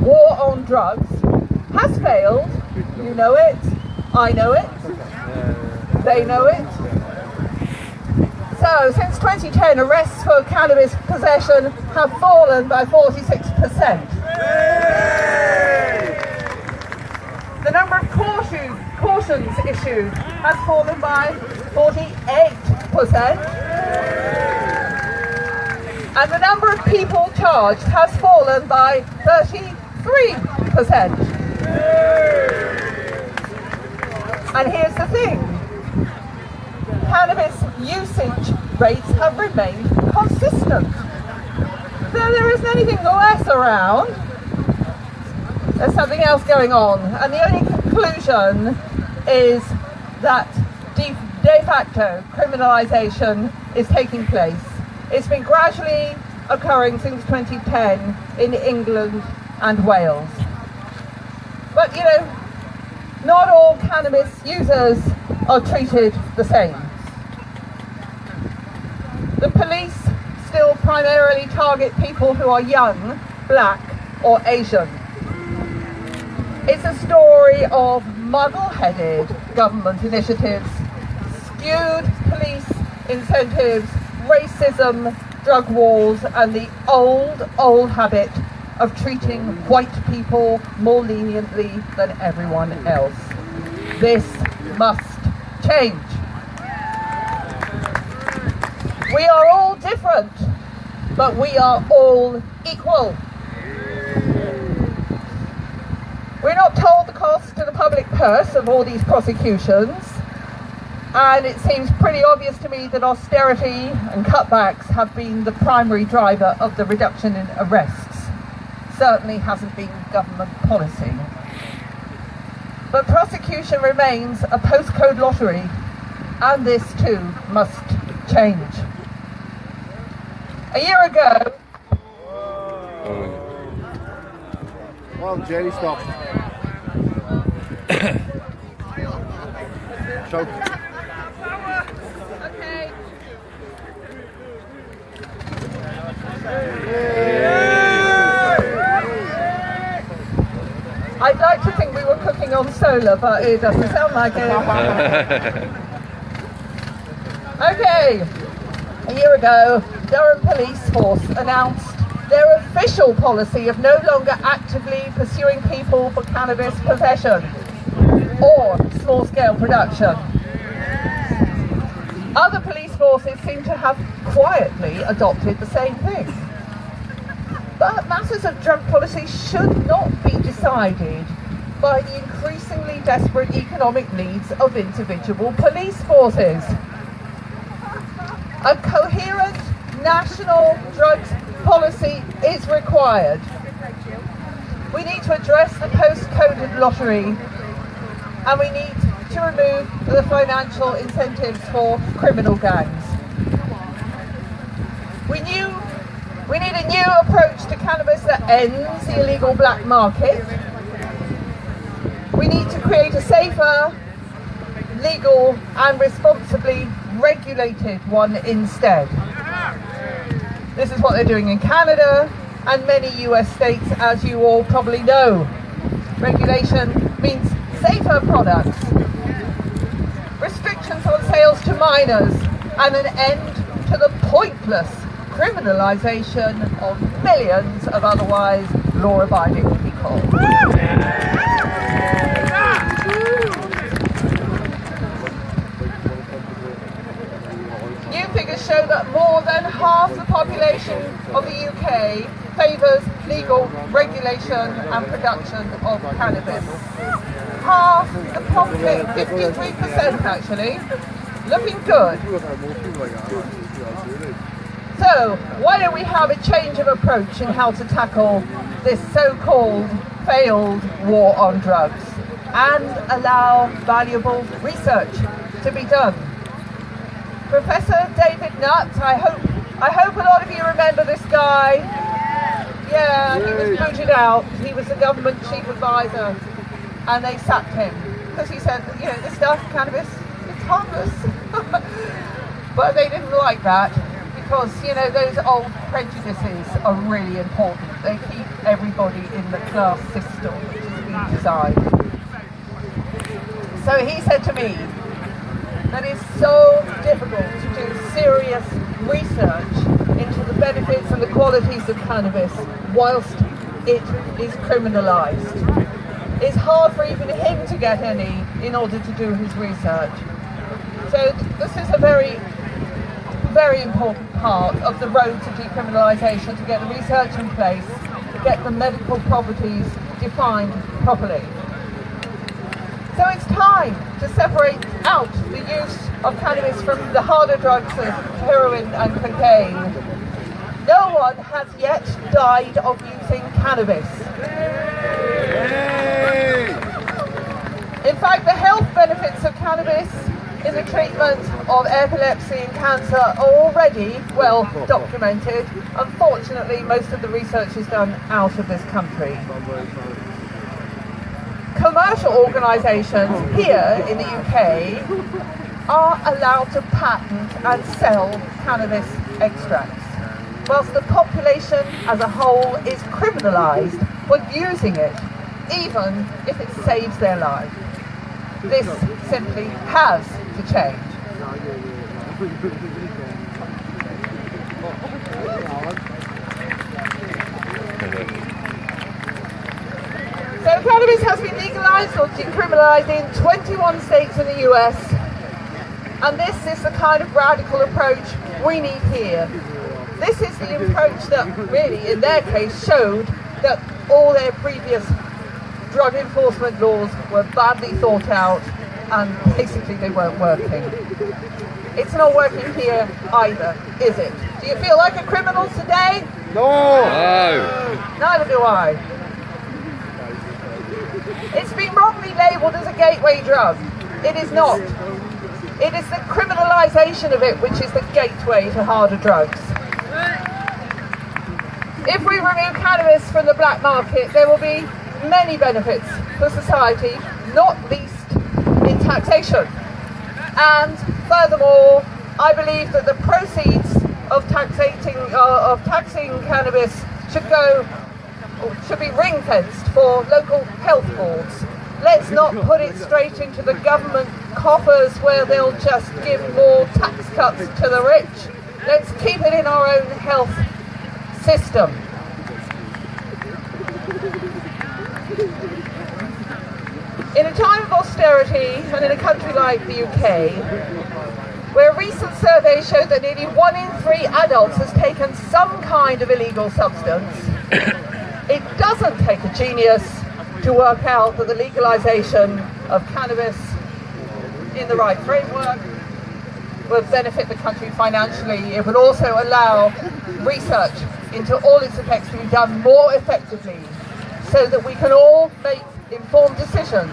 war on drugs has failed. You know it, I know it, they know it. So, since 2010, arrests for cannabis possession have fallen by 46%. The number of cautions issued has fallen by 48%. And the number of people charged has fallen by 33%. And here's the thing. Cannabis usage rates have remained consistent. So there isn't anything less around. There's something else going on. And the only conclusion is that de facto criminalisation is taking place. It's been gradually occurring since 2010 in England and Wales. But you know, not all cannabis users are treated the same. The police still primarily target people who are young, black or Asian. It's a story of muddle-headed government initiatives, skewed police incentives, racism, drug wars, and the old habit of treating white people more leniently than everyone else. This must change. We are all different, but we are all equal. We're not told the cost to the public purse of all these prosecutions, and it seems pretty obvious to me that austerity and cutbacks have been the primary driver of the reduction in arrests. Certainly hasn't been government policy. But prosecution remains a postcode lottery, and this too must change. A year ago... Well, Jerry, stop. Choke. Okay. I'd like to think we were cooking on solar, but it doesn't sound like it. Okay. A year ago, Durham Police Force announced their official policy of no longer actively pursuing people for cannabis possession or small-scale production. Other police forces seem to have quietly adopted the same thing. But matters of drug policy should not be decided by the increasingly desperate economic needs of individual police forces. A coherent national drugs policy is required. We need to address the post-coded lottery, and we need to remove the financial incentives for criminal gangs. We need a new approach to cannabis that ends the illegal black market. We need to create a safer, legal and responsibly regulated one instead. This is what they're doing in Canada and many US states, as you all probably know. Regulation means safer products, restrictions on sales to minors, and an end to the pointless criminalisation of millions of otherwise law-abiding people. New figures show that more than half the population of the UK favours legal regulation and production of cannabis. Half the population, 53% actually, looking good. So, why don't we have a change of approach in how to tackle this so-called failed war on drugs and allow valuable research to be done? Professor David Nutt, I hope a lot of you remember this guy. Yeah, he was booted out. He was the government chief advisor, and they sacked him because he said, you know, this stuff, cannabis, it's harmless. But they didn't like that, because, you know, those old prejudices are really important. They keep everybody in the class system which has been designed. So he said to me that it's so difficult to do serious research into the benefits and the qualities of cannabis whilst it is criminalised. It's hard for even him to get any in order to do his research. So this is a very, very important part of the road to decriminalisation, to get the research in place, to get the medical properties defined properly. So it's time to separate out the use of cannabis from the harder drugs of heroin and cocaine. No one has yet died of using cannabis. In fact, the health benefits of cannabis in the treatment of epilepsy and cancer are already well documented. Unfortunately, most of the research is done out of this country. Commercial organisations here in the UK are allowed to patent and sell cannabis extracts, whilst the population as a whole is criminalised for using it, even if it saves their life. This simply has to change. So cannabis has been legalised or decriminalised in 21 states in the US, and this is the kind of radical approach we need here. This is the approach that really, in their case, showed that all their previous drug enforcement laws were badly thought out and basically they weren't working. It's not working here either, is it? Do you feel like a criminal today? No! Neither do I. It's been wrongly labelled as a gateway drug. It is not. It is the criminalisation of it which is the gateway to harder drugs. If we remove cannabis from the black market, there will be many benefits for society, not least in taxation. And furthermore, I believe that the proceeds of taxing cannabis should be ring-fenced for local health boards. Let's not put it straight into the government coffers where they'll just give more tax cuts to the rich. Let's keep it in our own health system. In a time of austerity, and in a country like the UK, where a recent survey showed that nearly 1 in 3 adults has taken some kind of illegal substance, it doesn't take a genius to work out that the legalisation of cannabis in the right framework will benefit the country financially. It will also allow research into all its effects to be done more effectively, so that we can all make informed decisions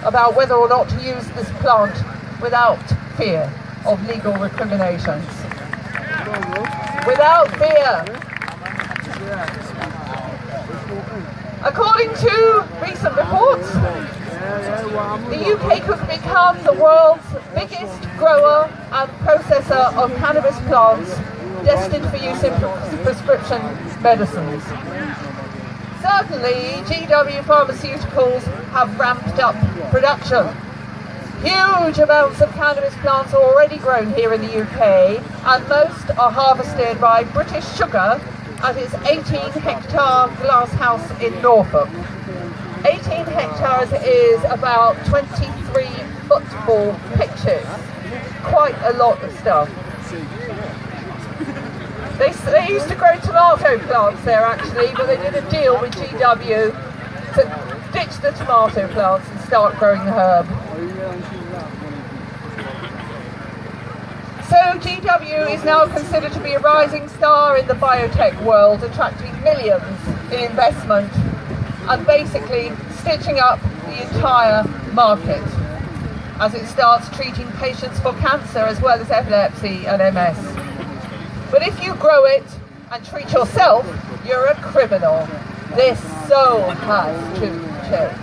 about whether or not to use this plant without fear of legal recriminations. Without fear. According to recent reports, the UK could become the world's biggest grower and processor of cannabis plants destined for use in prescription medicines. Certainly, GW Pharmaceuticals have ramped up production. Huge amounts of cannabis plants are already grown here in the UK, and most are harvested by British Sugar at its 18-hectare glass house in Norfolk. 18 hectares is about 23 football pitches. Quite a lot of stuff. They used to grow tomato plants there actually, but they did a deal with GW to ditch the tomato plants and start growing the herb. So GW is now considered to be a rising star in the biotech world, attracting millions in investment and basically stitching up the entire market as it starts treating patients for cancer as well as epilepsy and MS. But if you grow it and treat yourself, you're a criminal. This so has to change.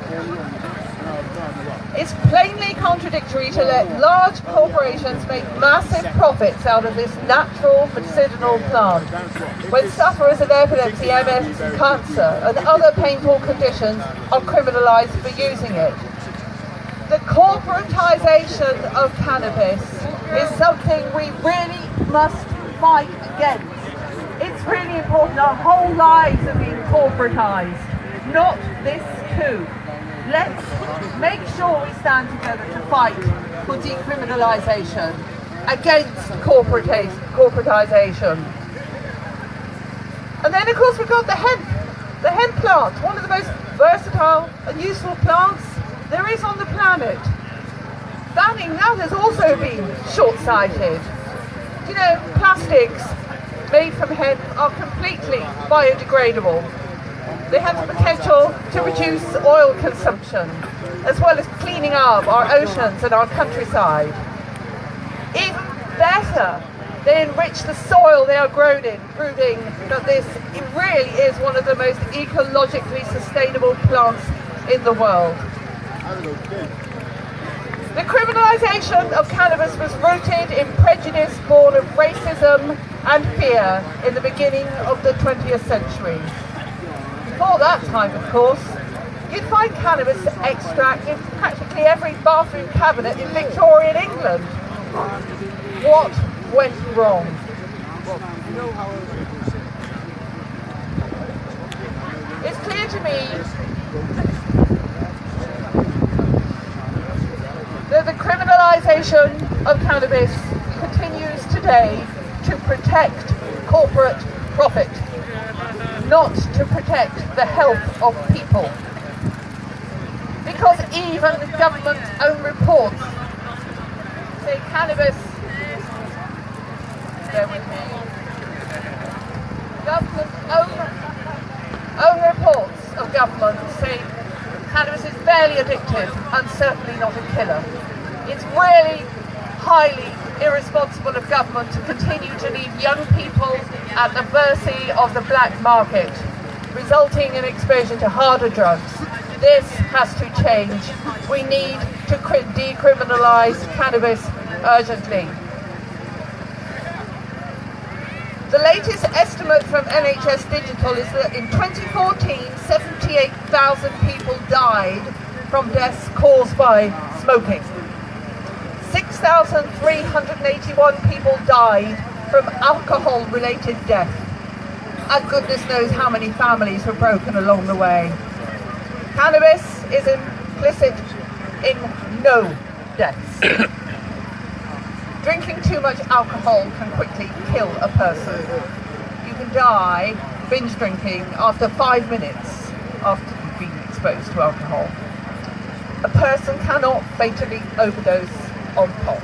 It's plainly contradictory to let large corporations make massive profits out of this natural medicinal plant when sufferers of epilepsy, MS, cancer and other painful conditions are criminalised for using it. The corporatisation of cannabis is something we really must fight against. It's really important. Our whole lives are being corporatised, not this too. Let's make sure we stand together to fight for decriminalisation, against corporatisation. And then of course we've got the hemp plant, one of the most versatile and useful plants there is on the planet. Banning that has also been short-sighted. You know, plastics made from hemp are completely biodegradable. They have the potential to reduce oil consumption, as well as cleaning up our oceans and our countryside. Even better, they enrich the soil they are grown in, proving that this really is one of the most ecologically sustainable plants in the world. The criminalisation of cannabis was rooted in prejudice born of racism and fear in the beginning of the 20th century. Before that time, of course, you'd find cannabis extract in practically every bathroom cabinet in Victorian England. What went wrong? It's clear to me that the criminalisation of cannabis continues today to protect corporate profit, not to protect the health of people. Because even government's own reports say cannabis, bear with me, government's own reports of government say cannabis is barely addictive and certainly not a killer. It's really highly irresponsible of government to continue to leave young people at the mercy of the black market, resulting in exposure to harder drugs. This has to change. We need to decriminalise cannabis urgently. The latest estimate from NHS Digital is that in 2014, 78,000 people died from deaths caused by smoking. 6,381 people died from alcohol-related death. And goodness knows how many families were broken along the way. Cannabis is implicit in no deaths. Drinking too much alcohol can quickly kill a person. You can die binge drinking after 5 minutes after you've been exposed to alcohol. A person cannot fatally overdose on pot.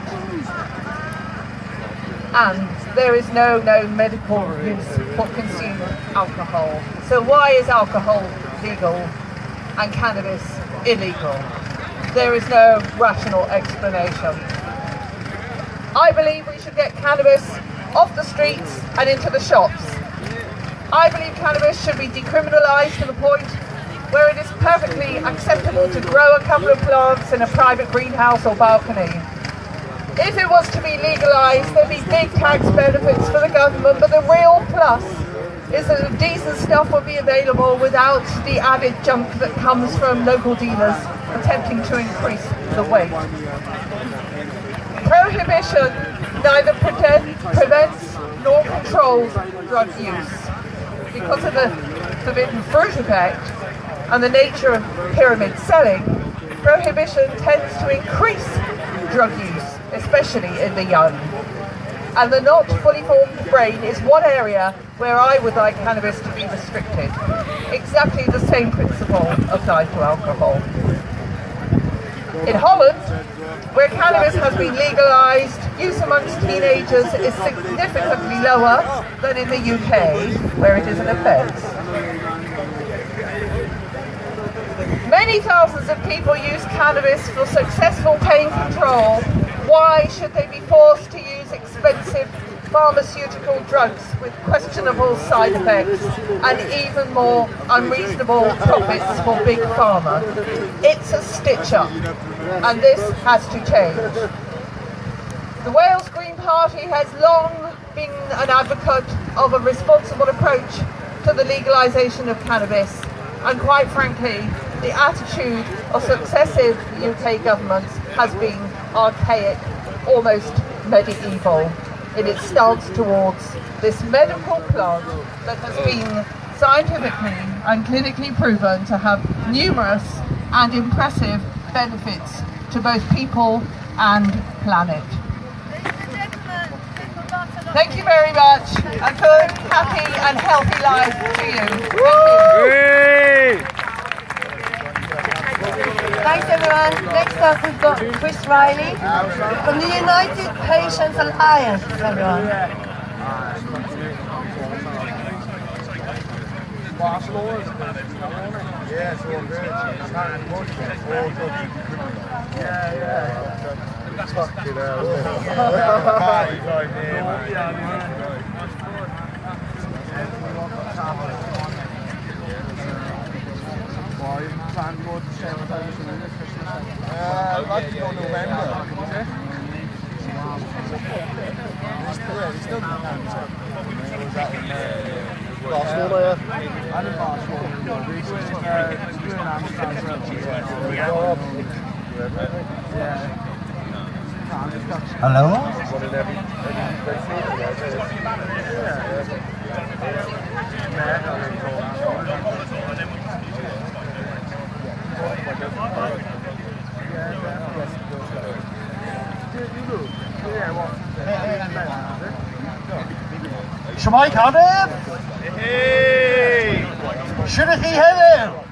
And there is no medical use for consumed alcohol. So why is alcohol legal and cannabis illegal? There is no rational explanation. I believe we should get cannabis off the streets and into the shops. I believe cannabis should be decriminalised to the point where it is perfectly acceptable to grow a couple of plants in a private greenhouse or balcony. If it was to be legalised, there'd be big tax benefits for the government, but the real plus is that the decent stuff will be available without the added junk that comes from local dealers attempting to increase the weight. Prohibition neither prevents nor controls drug use. Because of the forbidden fruit effect and the nature of pyramid selling, prohibition tends to increase drug use, especially in the young. And the not fully formed brain is one area where I would like cannabis to be restricted. Exactly the same principle applies to alcohol. In Holland, where cannabis has been legalised, use amongst teenagers is significantly lower than in the UK, where it is an offence. Many thousands of people use cannabis for successful pain control. Why should they be forced to use expensive pharmaceutical drugs with questionable side effects and even more unreasonable profits for big pharma. It's a stitch-up, and this has to change. The Wales Green Party has long been an advocate of a responsible approach to the legalisation of cannabis, and quite frankly, the attitude of successive UK governments has been archaic, almost medieval, in its stance towards this medical plant that has been scientifically and clinically proven to have numerous and impressive benefits to both people and planet. Thank you very much. A good, happy and healthy life to you. Thank you. Thanks everyone. Next up we've got Chris Riley from the United Patients Alliance, everyone. Yeah, it's all good. All good. Yeah. Fucking hell. Like to go November. He's still doing that. Barcelona, yeah. I'm in Barcelona. We're in Amsterdam. Yeah. Hello? Shemai Cardiff! Hey! Shouldn't he hello?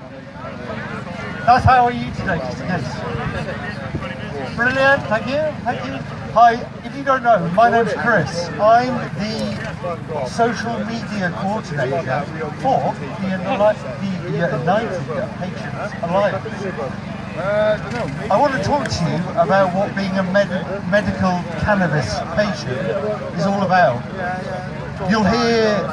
That's how are you today, just in case. Brilliant, thank you. Hi, if you don't know, my name's Chris. I'm the social media coordinator for the United Patients Alliance. I want to talk to you about what being a medical cannabis patient is all about. You'll hear